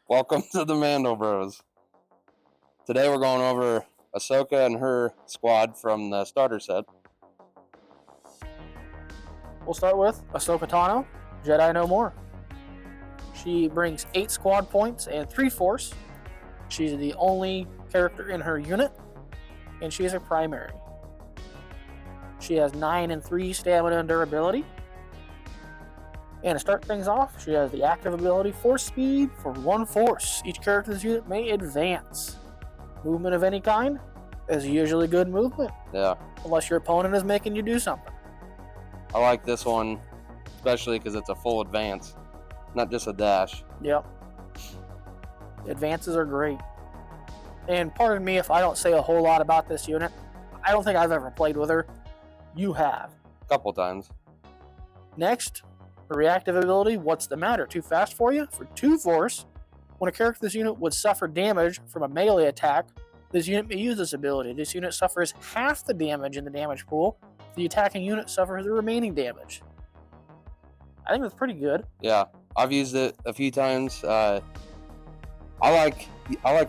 Welcome to the Mando-Bros. Today we're going over Ahsoka and her squad from the starter set. We'll start with Ahsoka Tano, Jedi No More. She brings 8 squad points and 3 force. She's the only character in her unit, and she is a primary. She has 9 and 3 stamina and durability. And to start things off, she has the active ability Force Speed for 1 force. Each character in this unit may advance. Movement of any kind is usually good movement. Yeah. Unless your opponent is making you do something. I like this one, especially because it's a full advance, not just a dash. Yep. The advances are great. And pardon me if I don't say a whole lot about this unit. I don't think I've ever played with her. You have. A couple times. Next, her reactive ability, What's the Matter? Too fast for you? For 2 force, when a character in this unit would suffer damage from a melee attack, this unit may use this ability. This unit suffers half the damage in the damage pool. The attacking unit suffers the remaining damage. I think that's pretty good. Yeah, I've used it a few times. I like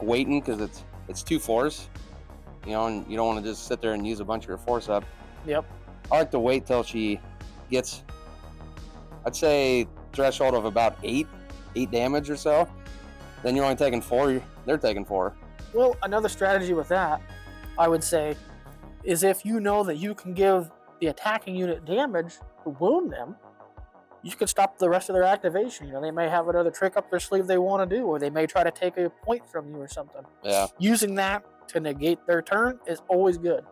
waiting because it's 2 force, and you don't want to just sit there and use a bunch of your force up. Yep. I like to wait till she gets, I'd say, threshold of about 8 damage or so. Then you're only taking 4. They're taking 4. Well, another strategy with that, I would say, is if you know that you can give the attacking unit damage to wound them, you can stop the rest of their activation. They may have another trick up their sleeve they want to do, or they may try to take a point from you or something. Yeah. Using that to negate their turn is always good.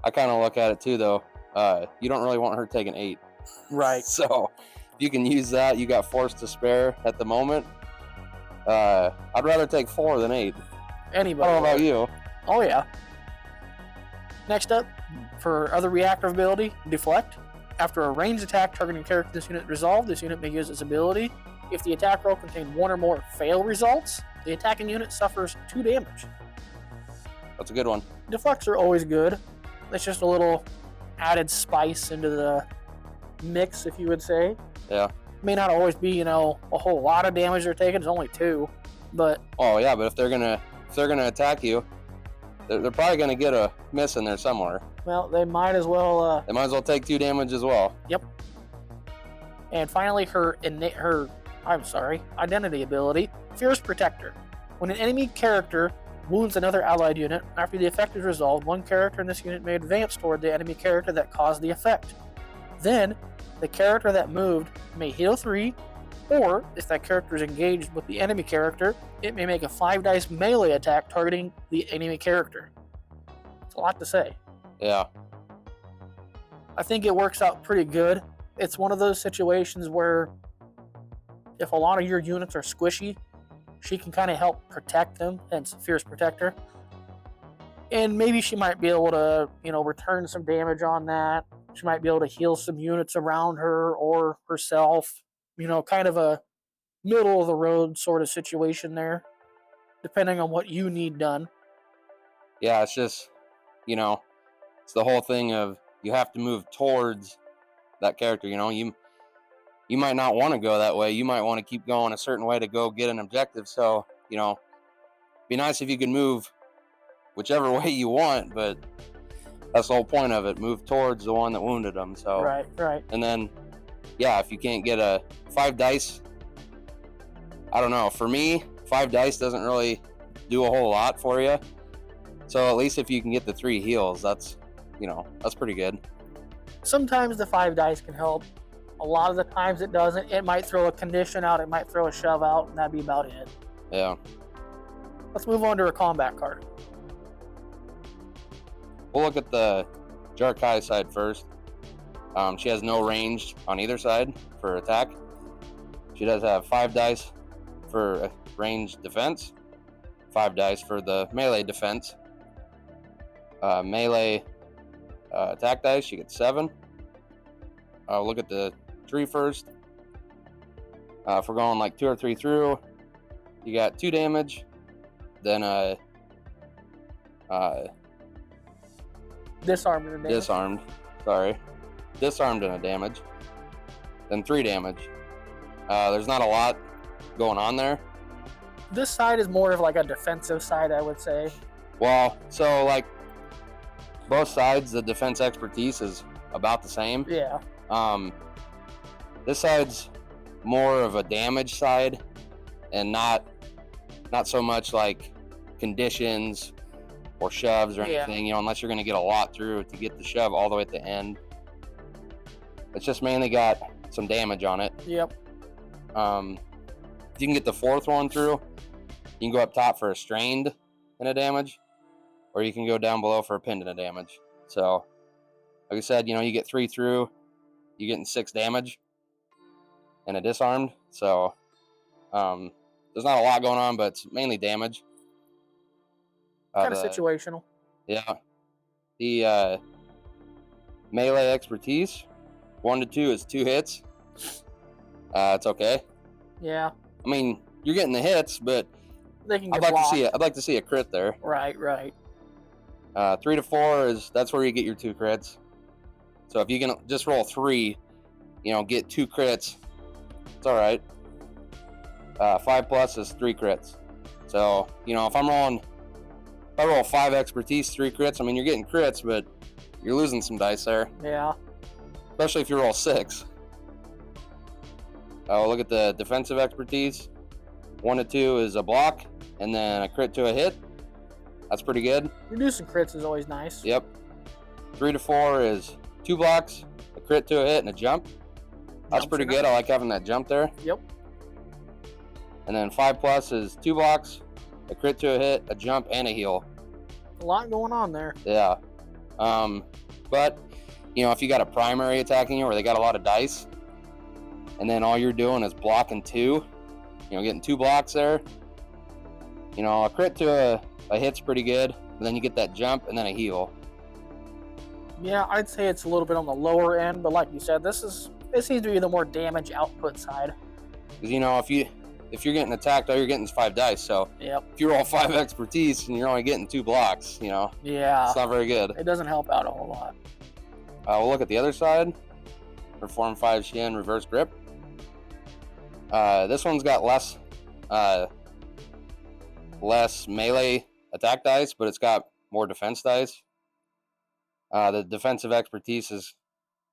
I kind of look at it too, though. You don't really want her taking 8. Right. So if you can use that, you got force to spare at the moment. I'd rather take 4 than 8. Anybody. I don't know about you. Oh, yeah. Next up, for other reactive ability, Deflect. After a ranged attack targeting character this unit resolved, this unit may use its ability. If the attack roll contained 1 or more fail results, the attacking unit suffers 2 damage. That's a good one. Deflects are always good. It's just a little added spice into the mix, if you would say. Yeah. May not always be, a whole lot of damage they're taking. It's only 2, but... Oh, yeah, but if they're gonna attack you, they're probably gonna get a miss in there somewhere. Well, they might as well... They might as well take 2 damage as well. Yep. And finally, her identity ability, Fierce Protector. When an enemy character wounds another allied unit, after the effect is resolved, one character in this unit may advance toward the enemy character that caused the effect. Then, the character that moved may heal 3, or if that character is engaged with the enemy character, it may make a 5-dice melee attack targeting the enemy character. It's a lot to say. Yeah. I think it works out pretty good. It's one of those situations where if a lot of your units are squishy, she can kind of help protect them, hence Fierce Protector. And maybe she might be able to, return some damage on that. She might be able to heal some units around her or herself. Kind of a middle-of-the-road sort of situation there, depending on what you need done. Yeah, it's just, it's the whole thing of you have to move towards that character. You might not want to go that way. You might want to keep going a certain way to go get an objective. So, be nice if you can move whichever way you want, but that's the whole point of it. Move towards the one that wounded them. So Right. And then, yeah, if you can't get a 5 dice, I don't know. For me, 5 dice doesn't really do a whole lot for you. So at least if you can get the 3 heals, that's pretty good. Sometimes the 5 dice can help. A lot of the times it doesn't. It might throw a condition out, it might throw a shove out, and that'd be about it. Yeah. Let's move on to her combat card. We'll look at the Karl side first. She has no range on either side for attack. She does have 5 dice for ranged defense, 5 dice for the melee defense. Melee attack dice, she gets 7. Look at the tree first. If we're going like 2 or 3 through, you got 2 damage. Then Disarmed and damage. Disarmed and a damage. Then 3 damage. There's not a lot going on there. This side is more of like a defensive side, I would say. Well, so like both sides, the defense expertise is about the same. Yeah. This side's more of a damage side, and not so much like conditions or shoves or anything. You know, unless you're going to get a lot through to get the shove all the way at the end. It's just mainly got some damage on it. Yep. If you can get the fourth one through, you can go up top for a strained and a damage, or you can go down below for a pinned and a damage. So, like I said, you know, you get 3 through, you're getting 6 damage and a disarmed. So, there's not a lot going on, but it's mainly damage. Kind of situational. Yeah. The melee expertise, 1 to 2 is 2 hits. It's okay. Yeah. I mean, you're getting the hits, but they can I'd like to see a crit there. Right. 3 to 4 that's where you get your 2 crits. So if you can just roll 3, you know, get 2 crits, it's all right. 5 plus is 3 crits. So, you know, if I roll 5 expertise, 3 crits, I mean, you're getting crits, but you're losing some dice there. Yeah. Especially if you roll 6. Oh, look at the defensive expertise. 1 to 2 is a block, and then a crit to a hit. That's pretty good. Reducing crits is always nice. Yep. 3 to 4 is 2 blocks, a crit to a hit, and a jump. That's pretty good. I like having that jump there. Yep. And then 5 plus is 2 blocks, a crit to a hit, a jump, and a heal. A lot going on there. Yeah. But, you know, if you got a primary attacking you where they got a lot of dice, and then all you're doing is blocking 2, you know, getting 2 blocks there, you know, a crit to a hit's pretty good, but then you get that jump and then a heal. Yeah, I'd say it's a little bit on the lower end, but like you said, this seems to be the more damage output side. Because, you know, if you're getting attacked, all you're getting is 5 dice. So yep. If you roll 5 expertise and you're only getting 2 blocks, you know, yeah, it's not very good. It doesn't help out a whole lot. We'll look at the other side. Perform 5 Shin reverse grip. This one's got less melee attack dice, but it's got more defense dice. The defensive expertise is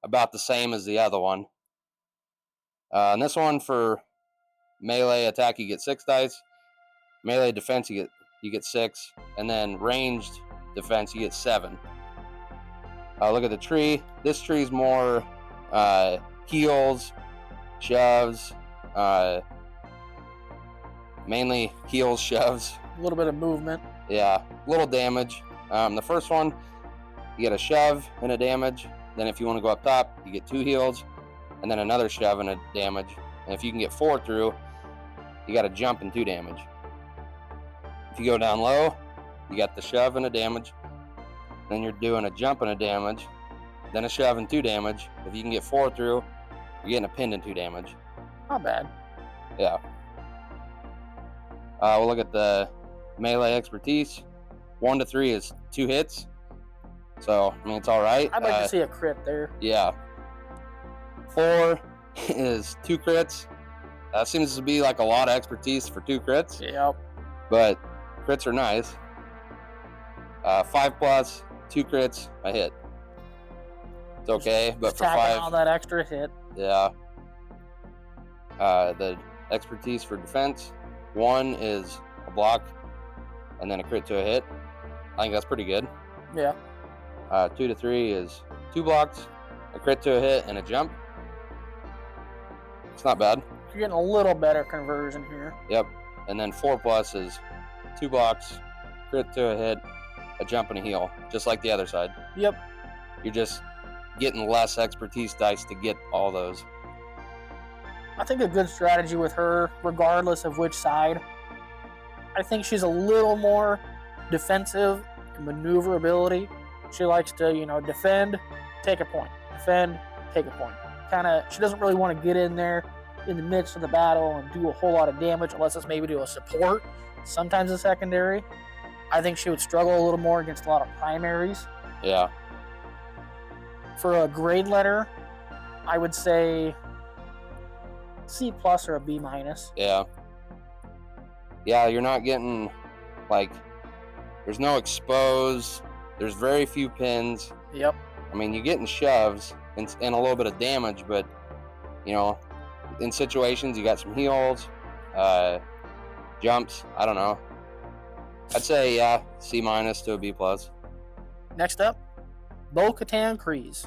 about the same as the other one. And this one for melee attack, you get 6 dice. Melee defense, you get 6, and then ranged defense, you get 7. Look at the tree. This tree's more heals, shoves, mainly heals, shoves. A little bit of movement. Yeah, little damage. The first one, you get a shove and a damage. Then if you want to go up top, you get 2 heals, and then another shove and a damage. And if you can get 4 through, you got a jump and 2 damage. If you go down low, you got the shove and a damage. Then you're doing a jump and a damage. Then a shove and 2 damage. If you can get 4 through, you're getting a pinned and 2 damage. Not bad. Yeah. We'll look at the melee expertise. 1 to 3 is 2 hits. So, I mean, it's all right. I'd like to see a crit there. Yeah. 4 is 2 crits. That seems to be like a lot of expertise for 2 crits. Yep. But crits are nice. 5 plus, 2 crits, a hit. It's okay, but for 5... on that extra hit. Yeah. The expertise for defense, 1 is a block, and then a crit to a hit. I think that's pretty good. Yeah. 2 to 3 is 2 blocks, a crit to a hit, and a jump. It's not bad. You're getting a little better conversion here. Yep. And then 4 plus is 2 blocks, crit to a hit, a jump, and a heal, just like the other side. Yep. You're just getting less expertise dice to get all those. I think a good strategy with her, regardless of which side, I think she's a little more defensive and maneuverability. She likes to, defend, take a point. Defend, take a point. She doesn't really want to get in there in the midst of the battle and do a whole lot of damage unless it's maybe to a support, sometimes a secondary. I think she would struggle a little more against a lot of primaries. Yeah. For a grade letter, I would say C+ or a B-. Yeah. yeah, you're not getting, like, there's no expose. There's very few pins. Yep. I mean, you're getting shoves and a little bit of damage, but, you know, in situations, you got some heals, jumps. I don't know. I'd say, yeah, C- to a B+. Next up, Bo-Katan Kryze.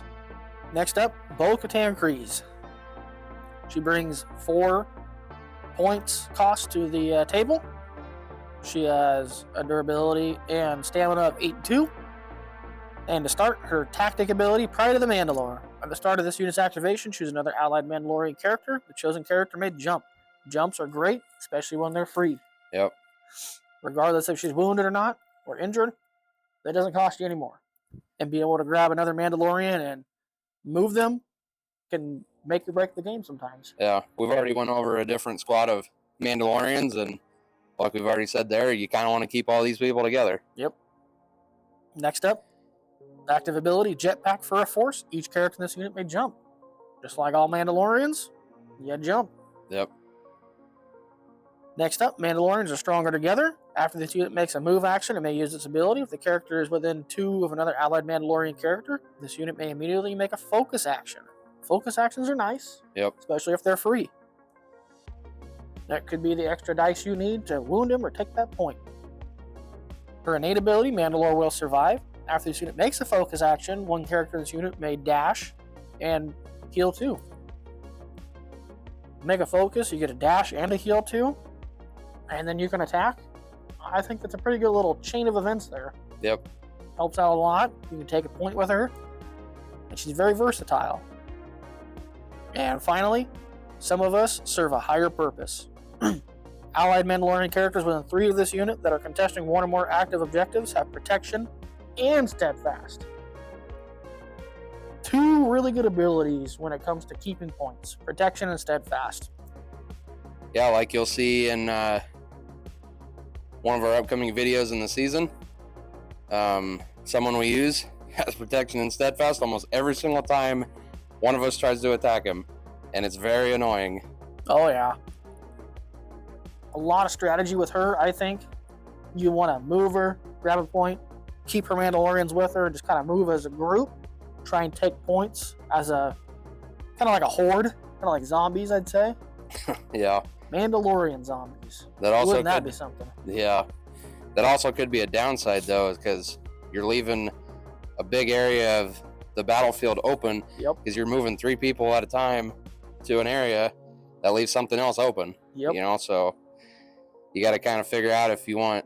Kryze. She brings 4 points cost to the table. She has a durability and stamina of 8 and 2. And to start, her tactic ability, Pride of the Mandalore. At the start of this unit's activation, choose another allied Mandalorian character. The chosen character may jump. Jumps are great, especially when they're free. Yep. Regardless if she's wounded or not, or injured, that doesn't cost you anymore. And be able to grab another Mandalorian and move them can make or break the game sometimes. Yeah, we've already went over a different squad of Mandalorians, and like we've already said there, you kind of want to keep all these people together. Yep. Next up, active ability, Jetpack for a Force. Each character in this unit may jump. Just like all Mandalorians, you jump. Yep. Next up, Mandalorians are stronger together. After this unit makes a move action, it may use its ability. If the character is within 2 of another allied Mandalorian character, this unit may immediately make a focus action. Focus actions are nice, Yep. especially if they're free. That could be the extra dice you need to wound him or take that point. Her innate ability, Mandalore will survive. After this unit makes a focus action, one character in this unit may dash and heal 2. Make a focus, you get a dash and a heal 2, and then you can attack. I think that's a pretty good little chain of events there. Yep. Helps out a lot. You can take a point with her, and she's very versatile. And finally, some of us serve a higher purpose. Allied Mandalorian characters within 3 of this unit that are contesting 1 or more active objectives have protection and steadfast. 2 really good abilities when it comes to keeping points: protection and steadfast. Yeah, like you'll see in one of our upcoming videos in the season. Someone we use has protection and steadfast almost every single time one of us tries to attack him, and it's very annoying. Oh yeah. A lot of strategy with her, I think. You want to move her, grab a point, keep her Mandalorians with her, and just kind of move as a group. Try and take points as a kind of like a horde, kind of like zombies, I'd say. Yeah. Mandalorian zombies. That also Wouldn't that could be something? Yeah. That also could be a downside, though, because you're leaving a big area of the battlefield open. Yep. Because you're moving 3 people at a time to an area that leaves something else open. Yep. You know, so you got to kind of figure out if you want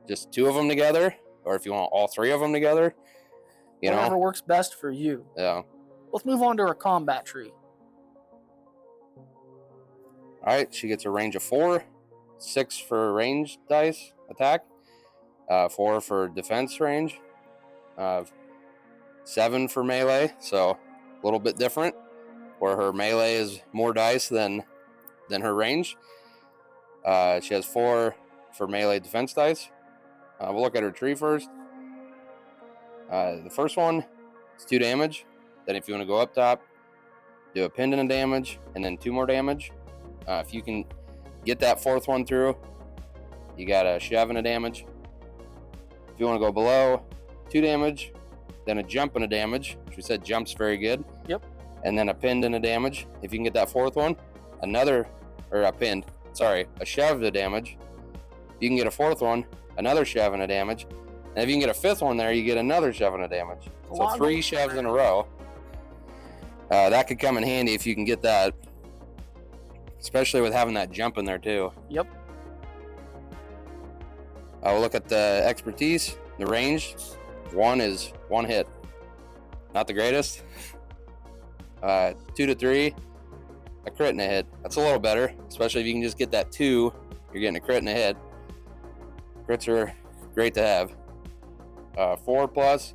just 2 of them together or if you want all 3 of them together. You Whatever know? works best for you. Yeah. Let's move on to our combat tree. All right, she gets a range of 4, 6 for range dice attack, 4 for defense range, 7 for melee, so a little bit different, where her melee is more dice than her range. She has 4 for melee defense dice. We'll look at her tree first. The first one is 2 damage. Then if you want to go up top, do a pendant of damage, and then 2 more damage. If you can get that 4th one through, you got a shove and a damage. If you want to go below, 2 damage, then a jump and a damage, which we said jump's very good. Yep. And then a pinned and a damage. If you can get that 4th one, a shove to damage. If you can get a 4th one, another shove and a damage. And if you can get a 5th one there, you get another shove and a damage. So 3 shoves in a row. That could come in handy if you can get that. Especially with having that jump in there too. Yep. We'll look at the expertise, the range. 1 is 1 hit. Not the greatest. 2 to 3, a crit and a hit. That's a little better, especially if you can just get that 2, you're getting a crit and a hit. Crits are great to have. 4 plus,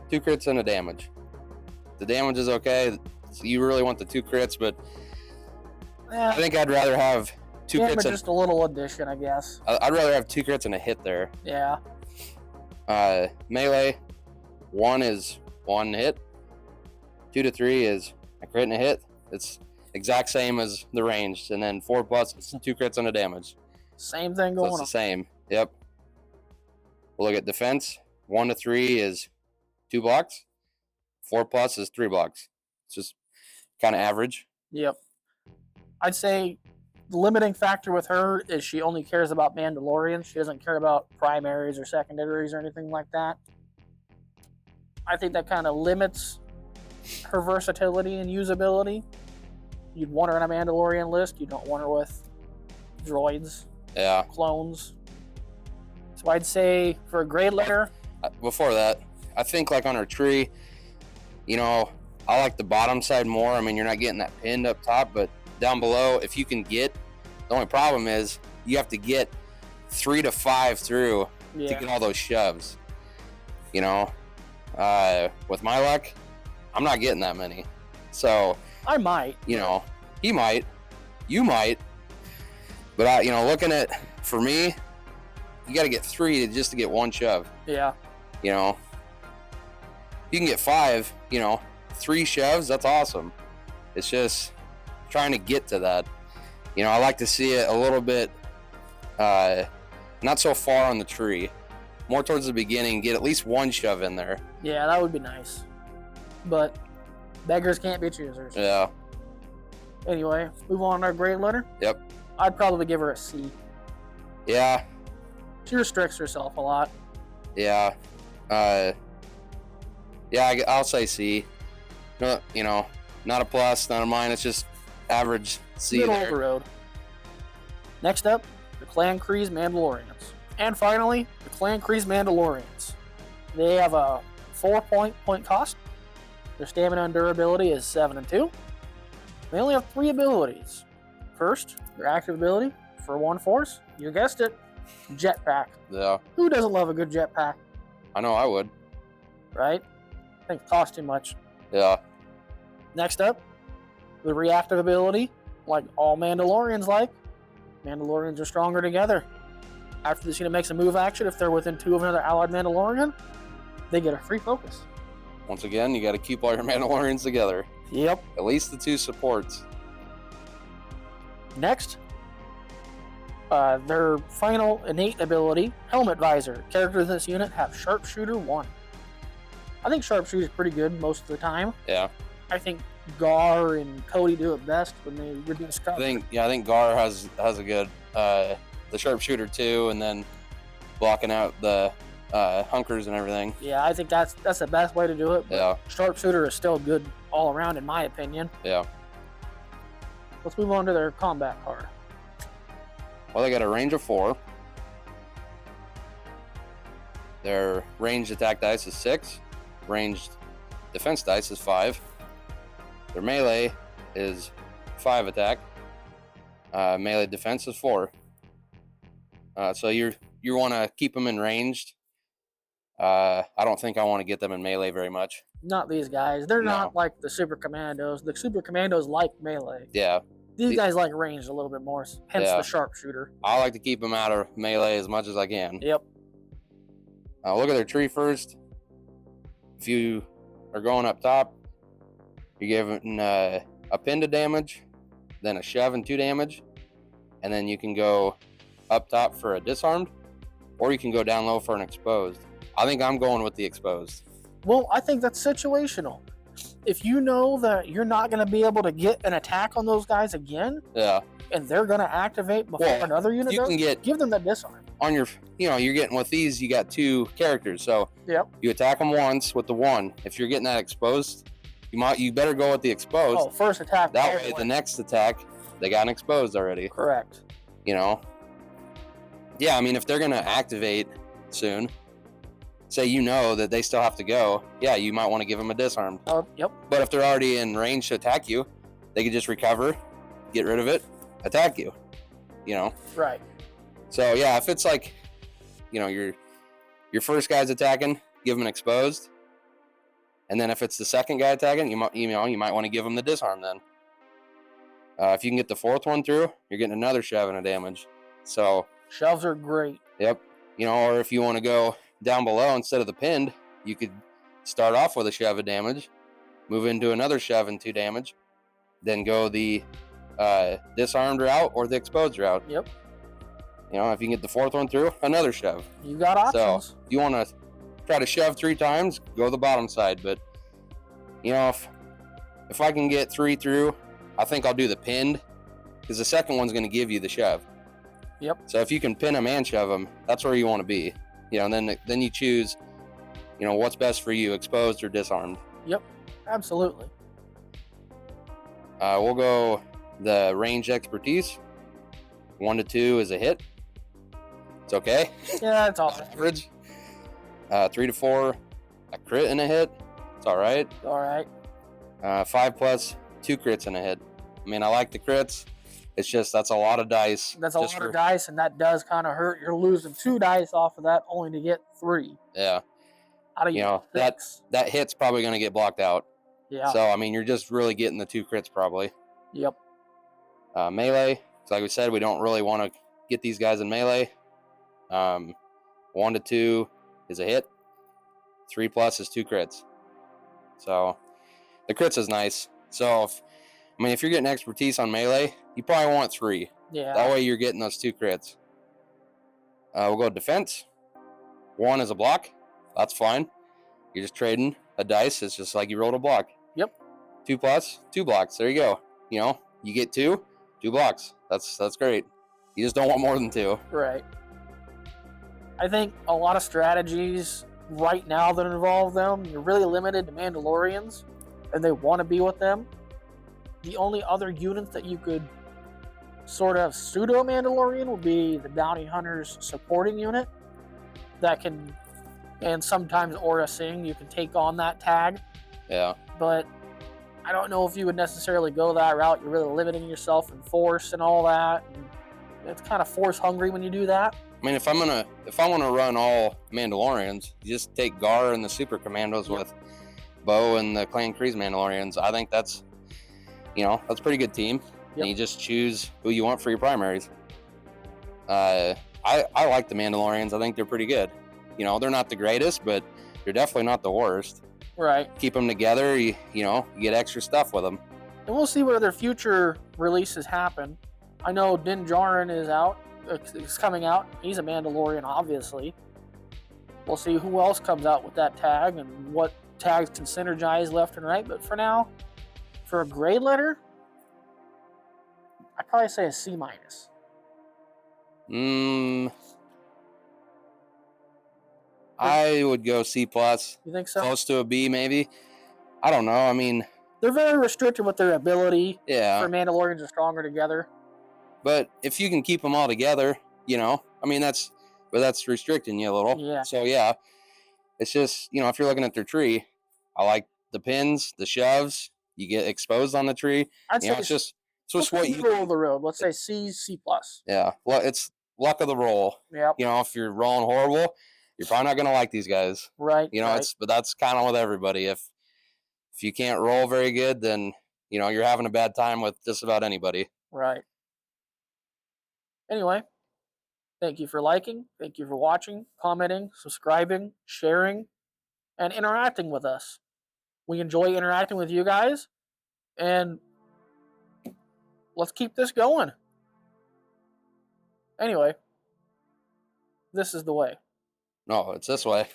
2 crits and a damage. The damage is okay. So you really want the 2 crits, but I think I'd rather have 2 crits. Just a little addition, I guess. I'd rather have 2 crits and a hit there. Yeah. Melee, 1 is 1 hit. 2 to 3 is a crit and a hit. It's exact same as the ranged. And then 4 plus, it's 2 crits and a damage. Same thing So going it's the on. same. Yep. We'll look at defense. 1 to 3 is 2 blocks. 4+ is 3 blocks. It's just kind of average. Yep. I'd say the limiting factor with her is she only cares about Mandalorians. She doesn't care about primaries or secondaries or anything like that. I think that kind of limits her versatility and usability. You'd want her on a Mandalorian list. You don't want her with droids, Yeah. clones. So I'd say for a grade letter. Before that, I think like on her tree, you know, I like the bottom side more. I mean, you're not getting that pinned up top, but down below, if you can get, the only problem is you have to get 3 to 5 through to get all those shoves. You know, with my luck, I'm not getting that many. So I might. You know, he might, you might, but you know, looking at, for me, you got to get 3 just to get 1 shove. Yeah. You know, you can get 5, you know, 3 shoves, that's awesome. It's just trying to get to that. You know, I like to see it a little bit, not so far on the tree, more towards the beginning, get at least 1 shove in there. Yeah, that would be nice. But beggars can't be choosers. Yeah. Anyway, move on to our grade letter. Yep. I'd probably give her a C. Yeah. She restricts herself a lot. Yeah. I'll say C. No, you know, not a plus, not a minus, just average C Middle there. of the road. Next up, the Clan Kryze Mandalorians. And finally, the Clan Kryze Mandalorians. They have a 4-point cost. Their stamina and durability is 7 and 2. They only have 3 abilities. First, their active ability for 1 force. You guessed it, jetpack. Yeah. Who doesn't love a good jetpack? I know I would. Right? I think it costs too much. Yeah. Next up, the reactive ability, like all Mandalorians like. Mandalorians are stronger together. After this unit makes a move action, if they're within 2 of another allied Mandalorian, they get a free focus. Once again, you got to keep all your Mandalorians together. Yep. At least the 2 supports. Next, their final innate ability, Helmet Visor. Characters in this unit have Sharpshooter 1. I think Sharpshooter is pretty good most of the time. Yeah. I think Gar and Cody do it best when they reduce cover. I think Gar has a good the Sharpshooter too, and then blocking out the hunkers and everything. Yeah, I think that's the best way to do it. Yeah. Sharpshooter is still good all around, in my opinion. Yeah. Let's move on to their combat card. Well, they got a range of 4. Their ranged attack dice is 6. Ranged defense dice is 5. Their melee is 5 attack. Melee defense is 4. So you want to keep them in ranged. I don't think I want to get them in melee very much. Not these guys. They're No. not like the Super Commandos. The Super Commandos like melee. Yeah. These guys like ranged a little bit more, hence Yeah. the Sharpshooter. I like to keep them out of melee as much as I can. Yep. Look at their tree first. If you are going up top, you're giving a pin to damage, then a shove and 2 damage, and then you can go up top for a disarmed, or you can go down low for an exposed. I think I'm going with the exposed. Well, I think that's situational. If you know that you're not going to be able to get an attack on those guys again, Yeah. and they're going to activate before Well, another unit you does, can get give them that disarm. on your, you're getting with these, you got 2 characters, so Yep. you attack them once with the 1. If you're getting that exposed, you better go with the exposed. Oh, first attack. That way, the next attack, they got an exposed already. Correct. Yeah, I mean, if they're going to activate soon, say that they still have to go, yeah, you might want to give them a disarm. Yep. But if they're already in range to attack you, they could just recover, get rid of it, attack you. Right. So, yeah, if it's like, your first guy's attacking, give them an exposed. And then if it's the second guy attacking, you might want to give them the disarm then. If you can get the 4th one through, you're getting another shove and a damage. So Shoves are great. Yep. Or if you want to go down below instead of the pinned, you could start off with a shove of damage, move into another shove and 2 damage, then go the disarmed route or the exposed route. Yep. You know, if you can get the fourth one through, another shove. You got options. So if you want to try to shove 3 times, go the bottom side. But you know, if I can get 3 through, I think I'll do the pinned, because the second one's going to give you the shove. Yep. So if you can pin them and shove them, that's where you want to be. You know, and then you choose, you know, what's best for you, exposed or disarmed. Yep, absolutely. We'll go the range expertise. 1 to 2 is a hit. It's okay. Yeah, it's all right. Average. 3 to 4, a crit and a hit. It's all right. All right. 5 plus, 2 crits and a hit. I mean, I like the crits. It's just that's a lot of dice. That's a lot of dice, and that does kind of hurt. You're losing 2 dice off of that only to get 3. Yeah. Out of you know, 6. that hit's probably going to get blocked out. Yeah. So, I mean, you're just really getting the 2 crits probably. Yep. Melee. So like we said, we don't really want to get these guys in melee. 1 to 2 is a hit. 3 plus is 2 crits. So the crits is nice. So if you're getting expertise on melee, you probably want 3. Yeah. That way you're getting those 2 crits. We'll go defense. 1 is a block. That's fine. You're just trading a dice. It's just like you rolled a block. Yep. 2 plus, 2 blocks. There you go. You know, you get 2 blocks. That's great. You just don't want more than 2. Right. I think a lot of strategies right now that involve them, you're really limited to Mandalorians, and they want to be with them. The only other units that you could sort of pseudo-Mandalorian would be the Bounty Hunter's supporting unit that can, and sometimes Aura Singh, you can take on that tag. Yeah. But I don't know if you would necessarily go that route. You're really limiting yourself in force and all that. And it's kind of force hungry when you do that. I mean, if I want to run all Mandalorians, you just take Gar and the Super Commandos with Bo and the Clan Kryze Mandalorians. I think that's a pretty good team. Yep. And you just choose who you want for your primaries. I like the Mandalorians. I think they're pretty good. You know, they're not the greatest, but they're definitely not the worst. Right. Keep them together. You get extra stuff with them. And we'll see what other future releases happen. I know Din Djarin is coming out. He's a Mandalorian, obviously. We'll see who else comes out with that tag and what tags can synergize left and right. But for now, for a grade letter, I'd probably say a C-. I would go C+. You think so? Close to a B, maybe. I don't know. I mean, they're very restricted with their ability. Yeah. For Mandalorians are stronger together. But if you can keep them all together, I mean, that's restricting you a little. Yeah. So, yeah, it's just, if you're looking at their tree, I like the pins, the shoves, you get exposed on the tree. I'd say it's just what you middle of the road. Let's say C+. Yeah. Well, it's luck of the roll. Yep. If you're rolling horrible, you're probably not going to like these guys. Right. But that's kind of with everybody. If you can't roll very good, then, you're having a bad time with just about anybody. Right. Anyway, thank you for liking, thank you for watching, commenting, subscribing, sharing, and interacting with us. We enjoy interacting with you guys, and let's keep this going. Anyway, this is the way. No, it's this way.